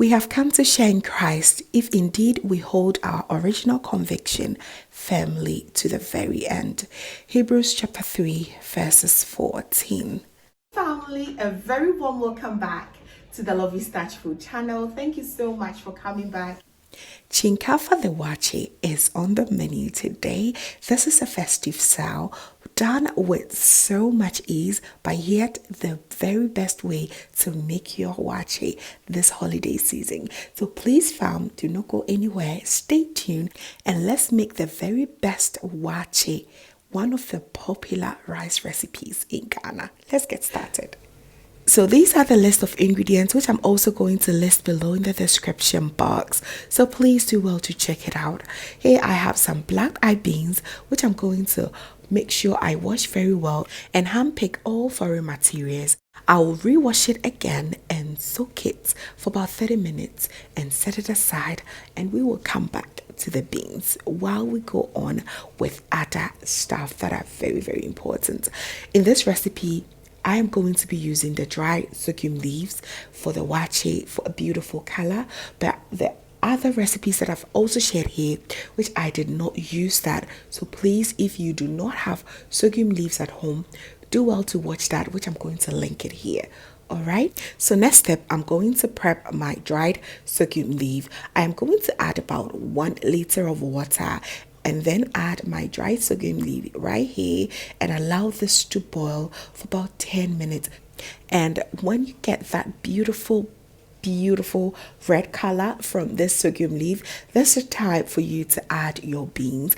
We have come to share in Christ if indeed we hold our original conviction firmly to the very end. Hebrews chapter 3 verses 14. Family, a very warm welcome back to the Lovystouch food channel. Thank you so much for coming back. Chinkafa De Waakeee is on the menu today. This is a festive sale done with so much ease, but yet the very best way to make your waakye this holiday season. So please, fam, do not go anywhere. Stay tuned and let's make the very best waakye, one of the popular rice recipes in Ghana. Let's get started. So these are the list of ingredients, which I'm also going to list below in the description box. So please do well to check it out. Here I have some black-eyed beans, which I'm going to make sure I wash very well and handpick all foreign materials. I will rewash it again and soak it for about 30 minutes and set it aside, and we will come back to the beans while we go on with other stuff that are very, very important. In this recipe, I am going to be using the dry sorghum leaves for the waakye for a beautiful color, but the other recipes that I've also shared here, which I did not use that. So please, if you do not have sorghum leaves at home, do well to watch that, which I'm going to link it here. Alright, so next step, I'm going to prep my dried sorghum leaf. I am going to add about 1 liter of water and then add my dried sorghum leaf right here and allow this to boil for about 10 minutes. And when you get that beautiful red color from this sorghum leaf, that's the time for you to add your beans.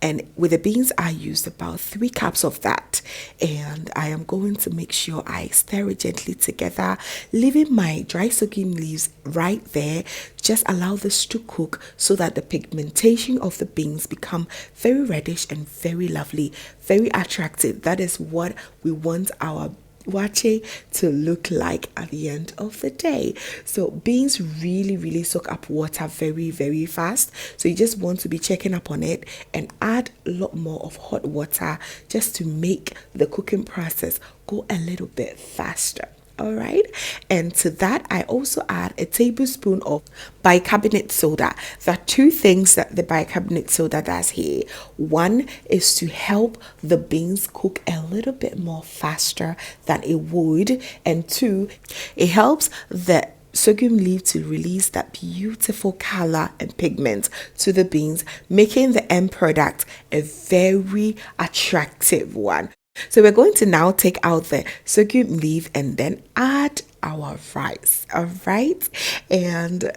And with the beans, I used about 3 cups of that, and I am going to make sure I stir it gently together, leaving my dry sorghum leaves right there. Just allow this to cook so that the pigmentation of the beans become very reddish and very lovely, very attractive. That is what we want our waakye to look like at the end of the day. So beans really soak up water very fast, so you just want to be checking up on it and add a lot more of hot water just to make the cooking process go a little bit faster. All right, and to that I also add a tablespoon of bicarbonate soda. There are 2 things that the bicarbonate soda does here. One is to help the beans cook a little bit more faster than it would, and 2, it helps the sorghum leaf to release that beautiful color and pigment to the beans, making the end product a very attractive one. So we're going to now take out the sorghum leaf and then add our rice. All right, and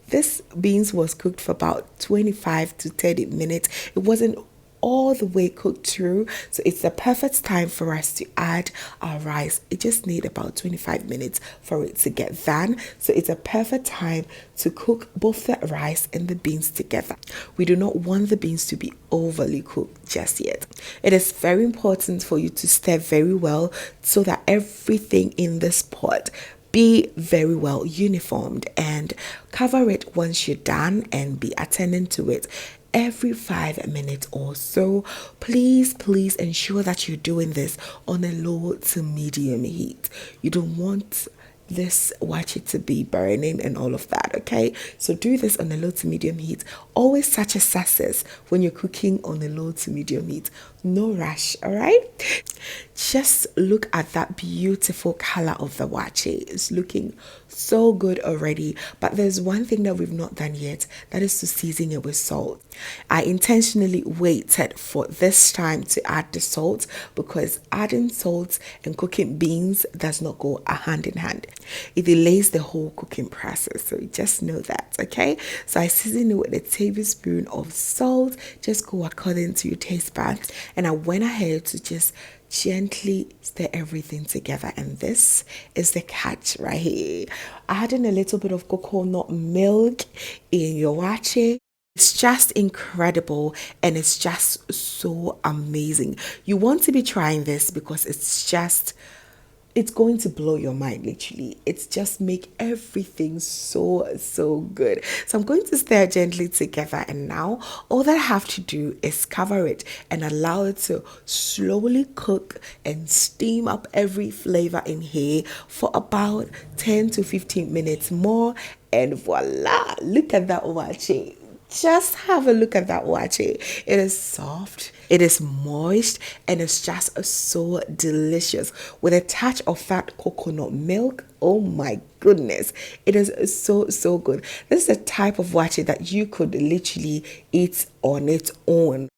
this beans was cooked for about 25 to 30 minutes. It wasn't all the way cooked through, so it's the perfect time for us to add our rice. It just needs about 25 minutes for it to get done, so it's a perfect time to cook both the rice and the beans together. We do not want the beans to be overly cooked just yet. It is very important for you to stir very well so that everything in this pot be very well uniformed, and cover it once you're done and be attending to it every 5 minutes or so. Please ensure that you're doing this on a low to medium heat. You don't want this waakye to be burning and all of that, okay? So do this on a low to medium heat. Always such a success when you're cooking on a low to medium heat. No rush, all right? Just look at that beautiful color of the waakye. It's looking so good already, but there's one thing that we've not done yet, that is to season it with salt. I intentionally waited for this time to add the salt because adding salt and cooking beans does not go hand in hand. It delays the whole cooking process, so just know that, okay? So I seasoned it with a tablespoon of salt. Just go according to your taste buds, and I went ahead to just gently stir everything together, and this is the catch right here. Adding a little bit of coconut milk in your waakye, it's just incredible, and it's just so amazing. You want to be trying this because it's just it's going to blow your mind. Literally, it's just make everything so good. So I'm going to stir gently together, and now all that I have to do is cover it and allow it to slowly cook and steam up every flavor in here for about 10 to 15 minutes more, and voila, look at that waakye. Just have a look at that waakye. It is soft, it is moist, and it's just so delicious with a touch of that coconut milk. Oh my goodness, it is so good. This is a type of waakye that you could literally eat on its own.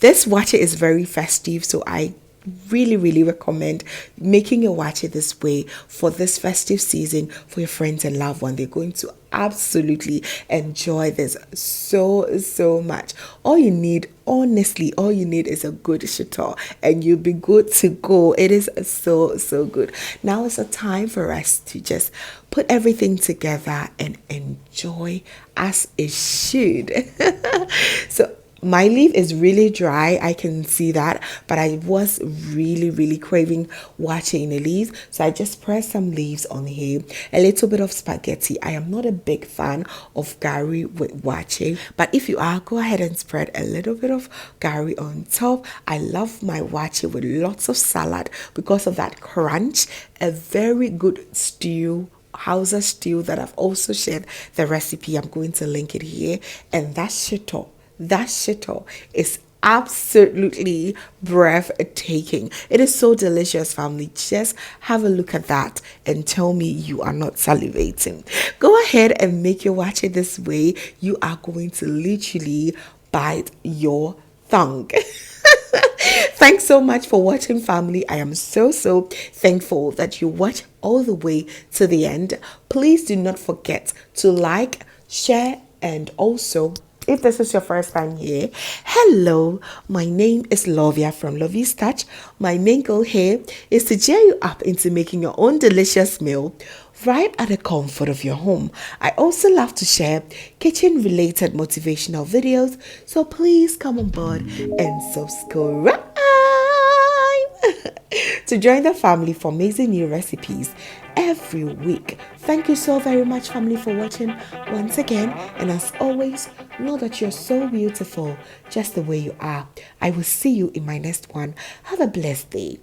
This waakye is very festive, so I really recommend making your waakye this way for this festive season for your friends and loved one. They're going to absolutely enjoy this so much. All you need, honestly, all you need is a good shito and you'll be good to go. It is so good. Now it's a time for us to just put everything together and enjoy as it should. So my leaf is really dry, I can see that, but I was really craving waakye in a leaf, so I just pressed some leaves on here, a little bit of spaghetti. I am not a big fan of gari with waakye, but if you are, go ahead and spread a little bit of gari on top. I love my waakye with lots of salad because of that crunch. A very good stew, Hausa stew, that I've also shared the recipe. I'm going to link it here. And that shito is absolutely breathtaking. It is so delicious, family. Just have a look at that and tell me you are not salivating. Go ahead and make your waakye this way. You are going to literally bite your tongue. Thanks so much for watching, family. I am so thankful that you watch all the way to the end. Please do not forget to like, share, and also, if this is your first time here, hello, my name is Lovia from Lovystouch. My main goal here is to cheer you up into making your own delicious meal right at the comfort of your home. I also love to share kitchen related motivational videos, so please come on board and subscribe to join the family for amazing new recipes every week. Thank you so very much, family, for watching once again, and as always, know that you're so beautiful just the way you are. I will see you in my next one. Have a blessed day.